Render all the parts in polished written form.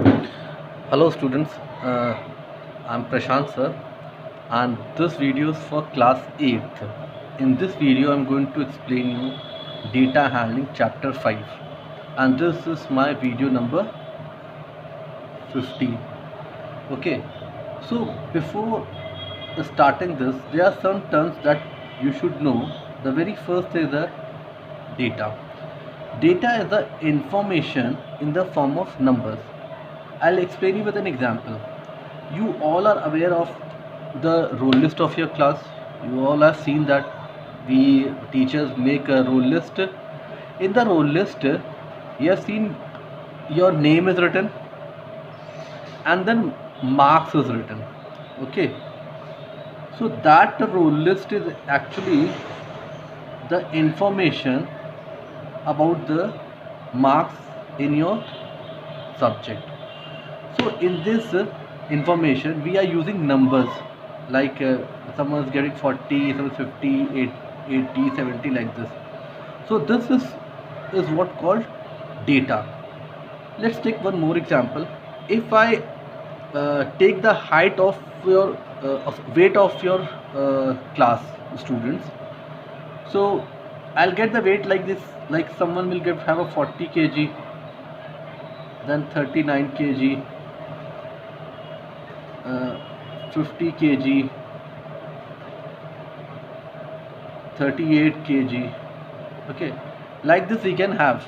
Hello students, I'm Prashant sir, and this video is for class 8th. In this video I'm going to explain you data handling chapter 5, and this is my video number 15. Okay, so before starting this, there are some terms that you should know. The very first is the data. Data is the information in the form of numbers. I'll explain you with an example. You all are aware of the roll list of your class. You all have seen that we teachers make a roll list. In the roll list, you have seen your name is written and then marks is written. Okay, so that roll list is actually the information about the marks in your subject. So in this information we are using numbers like someone is getting 40, someone 50, 80, 70, like this. So this is what called data. Let's take one more example. If I take the height of your weight of your class students, so I'll get the weight like this. Like someone will have a 40 kg, then 39 kg, 50 kg, 38 kg. Okay, like this we can have.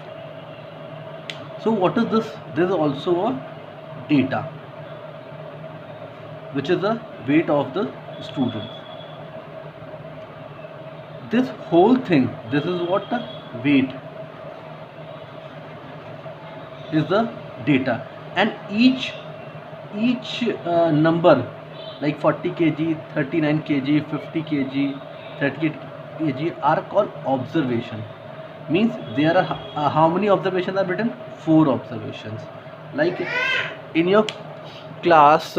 So what is this? This is also a data, which is the weight of the student. This whole thing, this is what the weight is, the data, and each number like 40 kg, 39 kg, 50 kg, 38 kg are called observation. Means there are how many observations are written? 4 observations. Like in your class,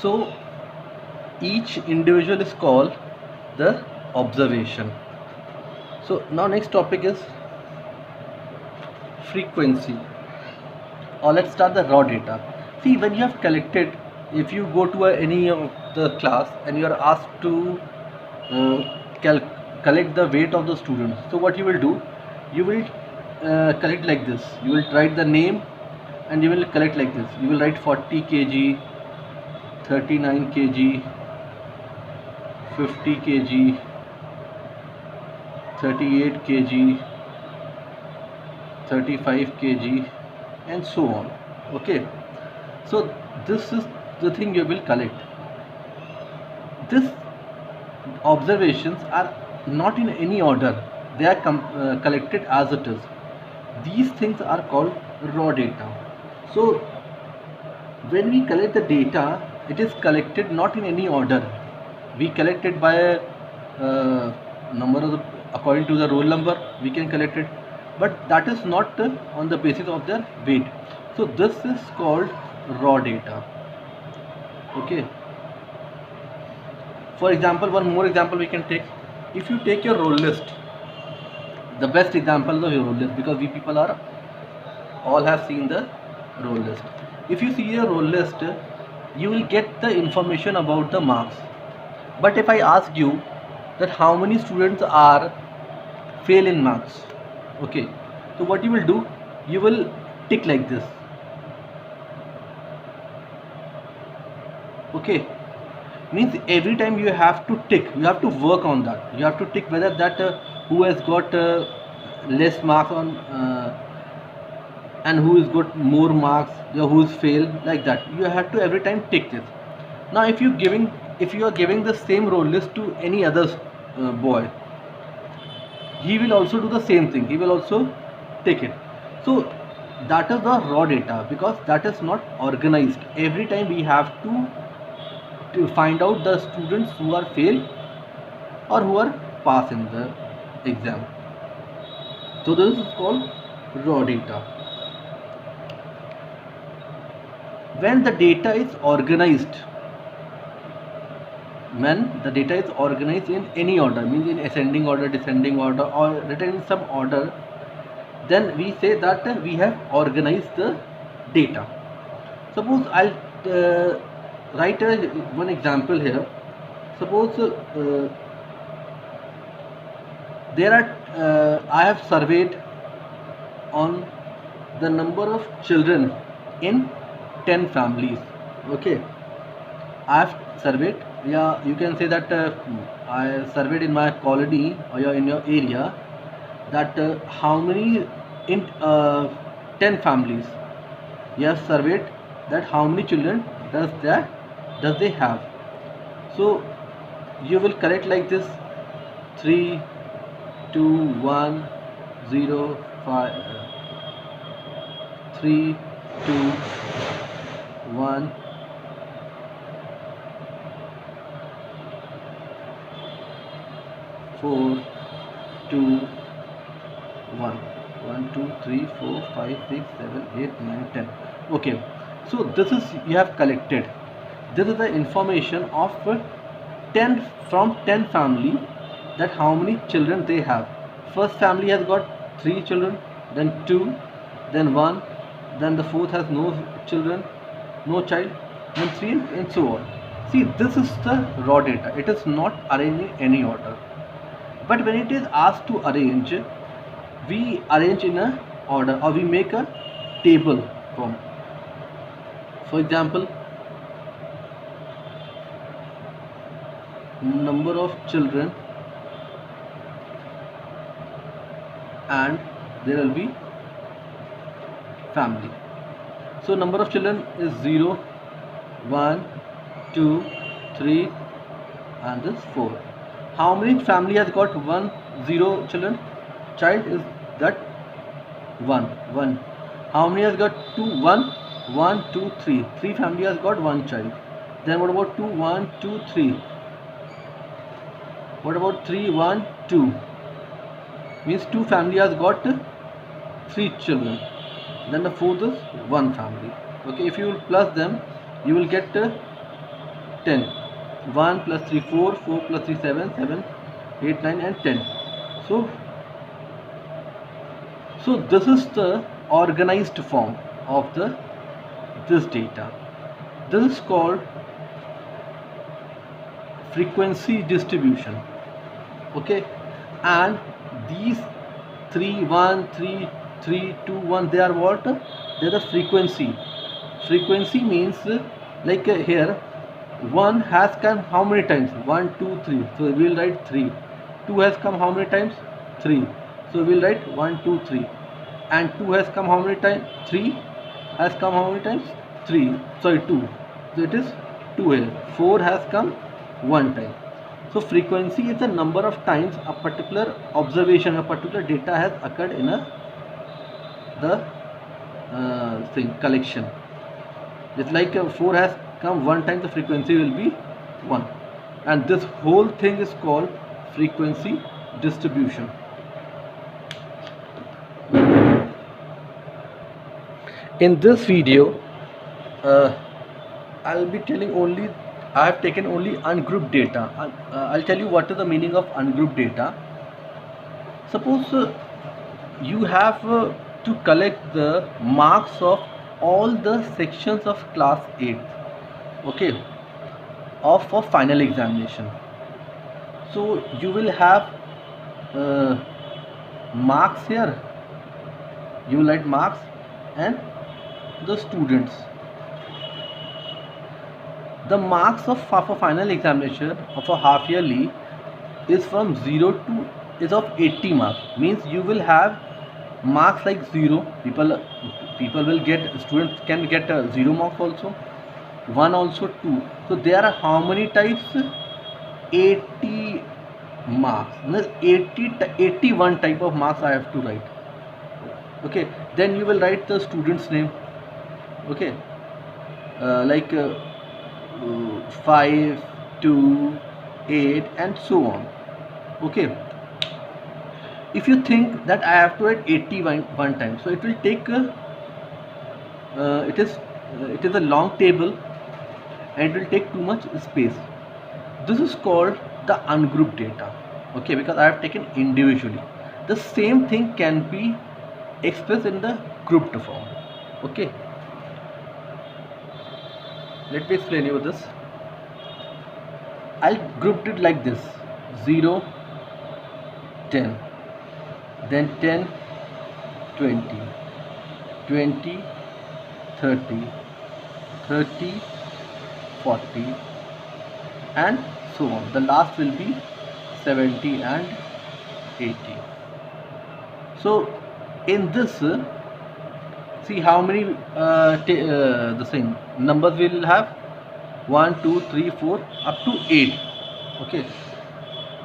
so each individual is called the observation. So now next topic is frequency. Or let's start the raw data. See, when you have collected, if you go to any of the class and you are asked to collect the weight of the students, so what you will do, you will collect like this. You will write the name and you will collect like this. You will write 40 kg, 39 kg, 50 kg, 38 kg, 35 kg, and so on. Okay, so this is the thing you will collect. These observations are not in any order, they are collected as it is. These things are called raw data. So when we collect the data, it is collected not in any order. We collect it by number of according to the roll number we can collect it, but that is not on the basis of their weight. So this is called raw data. Okay, for example, one more example we can take. If you take your roll list, the best example of your roll list, because we people are all have seen the roll list. If you see your roll list, you will get the information about the marks. But if I ask you that how many students are fail in marks, okay, so what you will do, you will tick like this. Okay, means every time you have to tick, you have to work on that. You have to tick whether that who has got less marks on and who has got more marks, or who is failed, like that. You have to every time tick this. Now if you are giving the same roll list to any other boy, he will also do the same thing. He will also take it. So that is the raw data, because that is not organized. Every time we have to find out the students who are fail or who are pass in the exam. So this is called raw data. When the data is organized, in any order, means in ascending order, descending order, or written in some order, then we say that we have organized the data. Suppose I'll write one example here. Suppose there are I have surveyed on the number of children in 10 families. Okay, I have surveyed, yeah, you can say that I surveyed in my colony or in your area, that how many in 10 families you have surveyed, that how many children does they have. So you will correct like this: 3 2 1 0 5 3 2 1 4 2 1 1 2 3 4 5 6 7 8 9 10. Okay, so this is you have collected. This is the information of 10 from 10 family, that how many children they have. First family has got 3 children, then 2, then 1, then the fourth has no children, no child, then 3, and so on. See, this is the raw data. It is not arranged in any order. But when it is asked to arrange, we arrange in a order, or we make a table form. For example, number of children, and there will be family. So number of children is 0 1 2 3 and this 4. How many family has got 0 children? Child is that 1. How many has got 2 1 2 3? 3 family has got 1 child. Then what about 2 1 2 3? What about 3 1 2? Means 2 family has got 3 children. Then the fourth is 1 family. Okay, if you will plus them, you will get 10. 1 plus 3 4, 4 plus 3 7, 7 8 9 and 10. So this is the organized form of this data. This is called frequency distribution. Okay, and these 3 1 3 3 2 1, they are what? They are the frequency. Frequency means like here 1 has come how many times? 1 2 3, so we will write 3. 2 has come how many times? 3, so we will write 1 2 3. And 2 has come how many times? 3 has come how many times? 3, sorry 2, so it is 2 here. 4 has come 1 time. So frequency is the number of times a particular observation, a particular data has occurred in the collection. It's like 4 has come 1 time, the frequency will be 1, and this whole thing is called frequency distribution. In this video I'll be telling only, I have taken only ungrouped data. I'll tell you what is the meaning of ungrouped data. Suppose you have to collect the marks of all the sections of class 8, okay, for final examination. So you will have marks here, you will write marks and the students. The marks of for final examination of a half yearly is from 0 to is of 80 marks. Means you will have marks like 0. People will get, students can get 0 marks also, 1 also, 2. So there are how many types? 80 marks. 81 type of marks I have to write. Okay, then you will write the student's name. Okay, like 5 2 8 and so on. Okay, if you think that I have to write 81 times, so it will take it is a long table and it will take too much space. This is called the ungrouped data. Okay, because I have taken individually. The same thing can be expressed in the grouped form. Okay, let me explain you this. I'll group it like this: 0, 10, then 10, 20, 20, 30, 30, 40, and so on. The last will be 70 and 80. So in this, see how many the same numbers we will have: 1, 2, 3, 4 up to 8. Okay,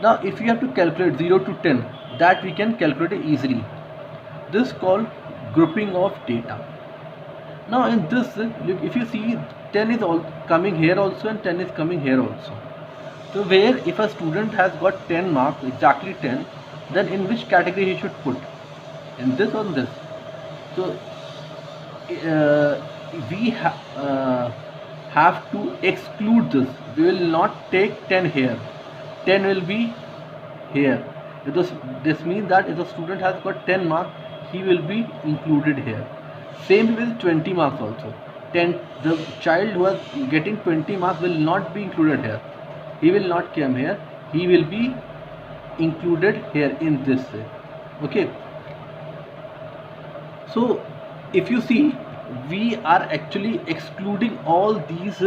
now if you have to calculate 0 to 10, that we can calculate it easily. This is called grouping of data. Now in this, if you see, 10 is all coming here also and 10 is coming here also. So where if a student has got 10 marks, exactly 10, then in which category he should put? In this or this? So we have to exclude this. We will not take 10 here. 10 will be here. This means that if a student has got 10 marks, he will be included here. Same with 20 marks also. The child who is getting 20 marks will not be included here. He will not come here. He will be included here in this. Okay. So if you see, we are actually excluding all these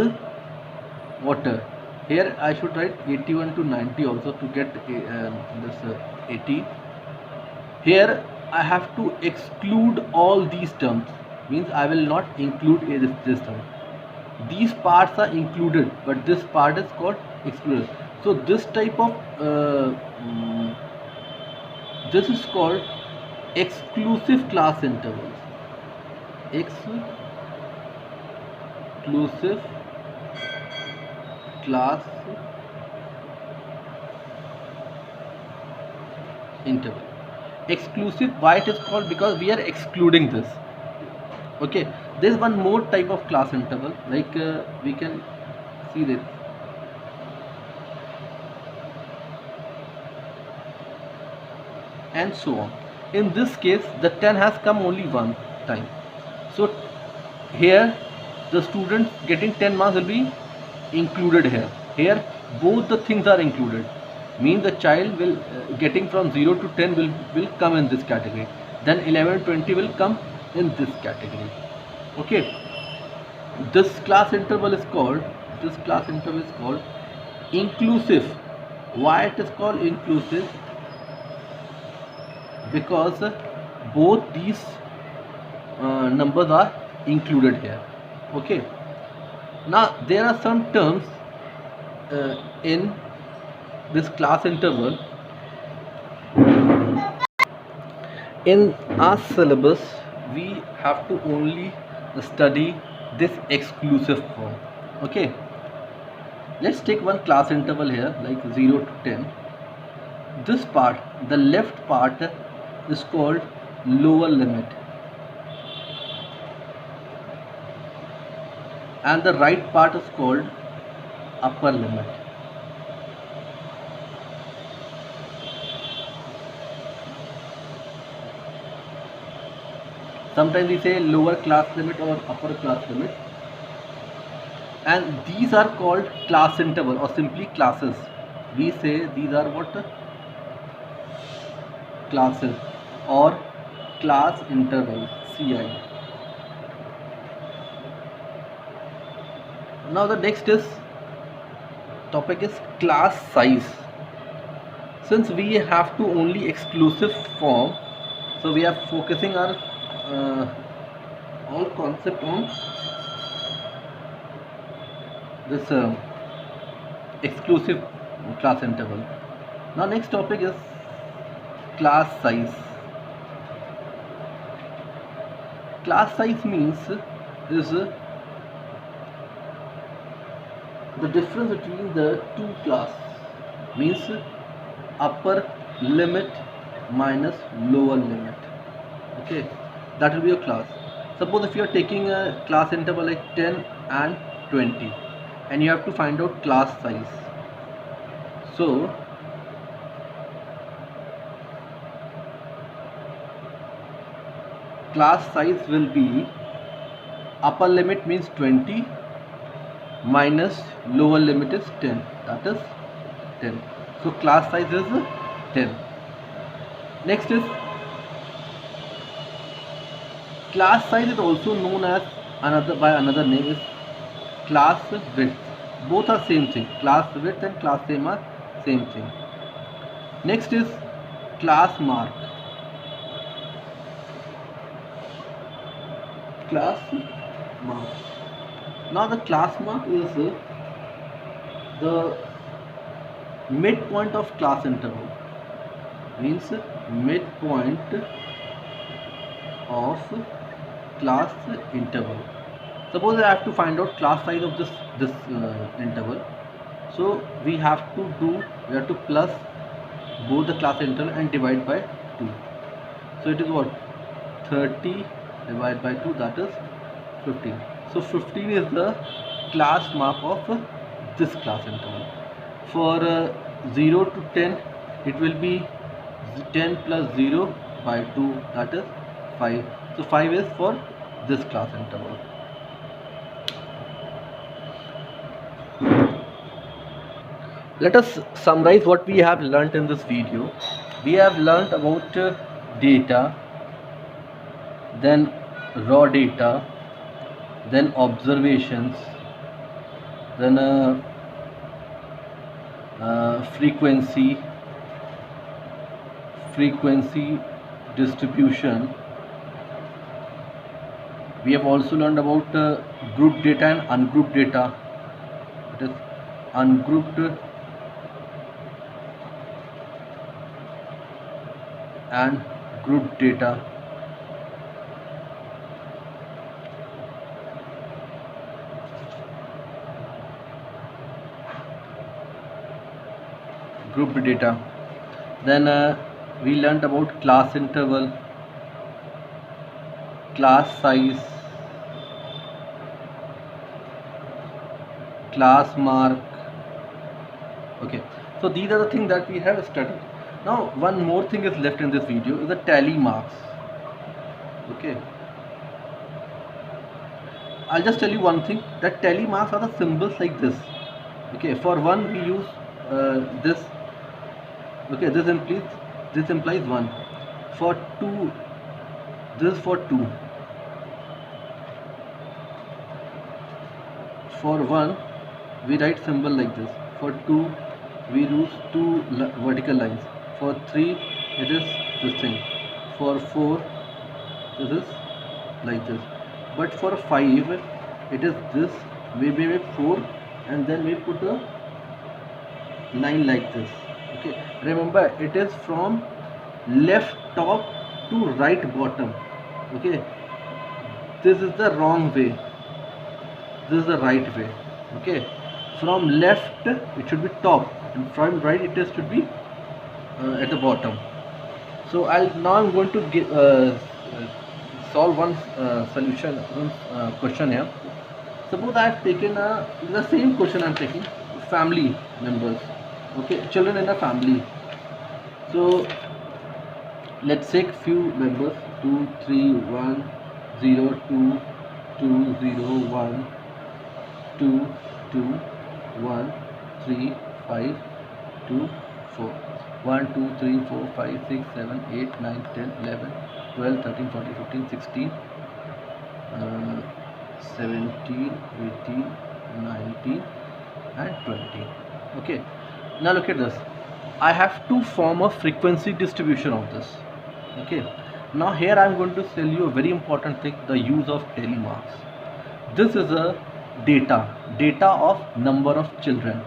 water. Here I should write 81 to 90 also to get this 80. Here I have to exclude all these terms, means I will not include this term. These parts are included, but this part is called excluded. So this type of this is called exclusive class intervals. Exclusive class interval. Exclusive, why it is called? Because we are excluding this. Okay, there is one more type of class interval, like we can see this. And so on. In this case, the 10 has come only one time. So here the student getting 10 marks will be included here. Here both the things are included. Means the child will getting from 0 to 10 will come in this category. Then 11 and 20 will come in this category. Okay. This class interval is called inclusive. Why it is called inclusive? Because both these numbers are included here. Okay. Now there are some terms in this class interval. In our syllabus, we have to only study this exclusive form. Okay. Let's take one class interval here, like 0 to 10. This part, the left part, is called lower limit, and the right part is called upper limit. Sometimes we say lower class limit or upper class limit, and these are called class interval or simply classes. We say these are what? Classes or class interval, CI. Now the next topic is class size. Since we have to only exclusive form, so we are focusing our all concept on this exclusive class interval. Now next topic is class size. Class size means is the difference between the two class, means upper limit minus lower limit. Okay, that will be your class. Suppose if you are taking a class interval like 10 and 20 and you have to find out class size. So class size will be, upper limit means 20 minus lower limit is 10, that is 10. So class size is 10. Next is class size is also known as another name is class width. Both are same thing. Class width and class same are same thing. Next is class mark. Class mark. Now the class mark is the midpoint of class interval. Means midpoint of class interval. Suppose I have to find out class size of this interval. So we have to plus both the class interval and divide by 2. So it is what? 30 divided by 2, that is 15. So 15 is the class mark of this class interval. For 0 to 10, it will be 10 plus 0 by 2, that is 5. So 5 is for this class interval. Let us summarize what we have learnt in this video. We have learnt about data, then raw data, then observations, then frequency distribution. We have also learned about grouped data and ungrouped data. It is ungrouped and grouped data. Grouped data. Then we learned about class interval, class size, class mark. Okay, so these are the things that we have studied. Now one more thing is left in this video is the tally marks. Okay, I'll just tell you one thing, that tally marks are the symbols like this. Okay, for 1 we use this. Okay, this implies 1. For 2, this is for 2. For 1 we write symbol like this. For 2 we use 2 vertical lines. For 3 it is this thing. For 4 this is like this. But for 5 it is this. We make 4 and then we put a line like this. Okay, remember it is from left top to right bottom. Okay, this is the wrong way, this is the right way. Okay, from left it should be top and from right it is should be at the bottom. So I'm going to solve one question here. Suppose I have taken the same question I am taking family members. Okay, children in a family. So let's take few members: 2, 3, 1, 0, 2, 2, 0, 1, 2, 2, 1, 3, 5, 2, 4. 1, 2, 3, 4, 5, 6, 7, 8, 9, 10, 11, 12, 13, 14, 15, 16, 17, 18, 19 and 20. Okay, now look at this. I have to form a frequency distribution of this. Okay, now here I am going to tell you a very important thing, the use of tally marks. This is a data of number of children,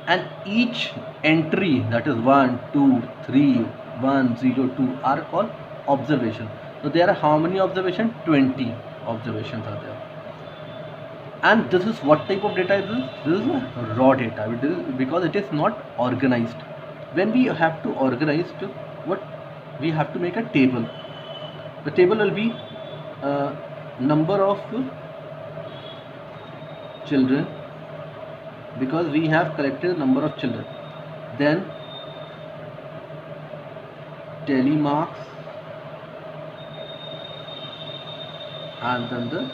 and each entry, that is 1, 2, 3, 1, 0, 2 are called observation. So there are how many observations? 20 observations are there. And this is what type of data is this? This is a raw data, because it is not organized. When we have to organize what we have to make a table. The table will be number of children, because we have collected number of children. Then tally marks, and then the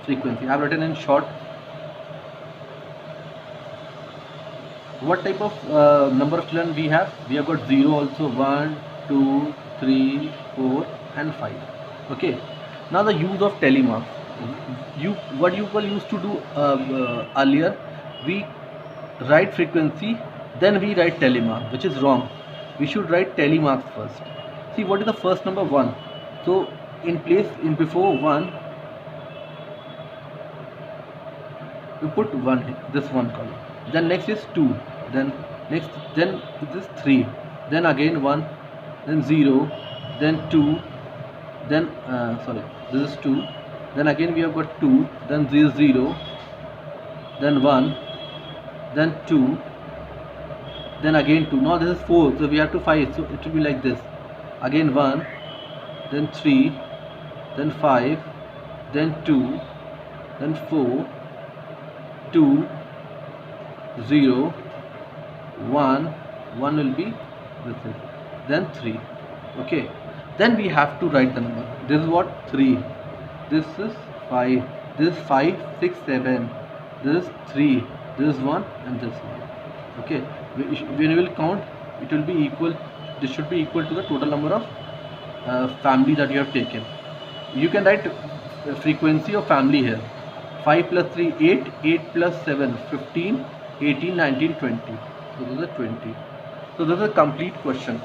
frequency. I have written in short. What type of number of children we have? We have got 0 also, 1, 2, 3, 4 and 5. Okay. Now the use of telemarks. What you used to do earlier, we write frequency, then we write telemark, which is wrong. We should write telemarks first. See, what is the first number? 1. So in before 1, we put 1 here, this one column. Then next is 2, then then this is 3, then again 1, then 0, then 2, then this is 2, then again we have got 2, then this is 0, then 1, then 2, then again 2. Now this is 4, so we have to 5, so it will be like this. Again 1, then 3, then 5, then 2, then 4, 2, 0, 1 will be this is, then 3. Okay, then we have to write the number. This is what? 3, this is 5, this is 5, 6, 7, this is 3, this is 1 and this 1. Okay, when you will count, it will be equal, this should be equal to the total number of family that you have taken. You can write frequency of family here. 5 plus 3, 8, 8 plus 7, 15, 18, 19, 20. So this is a 20. So this is a complete question.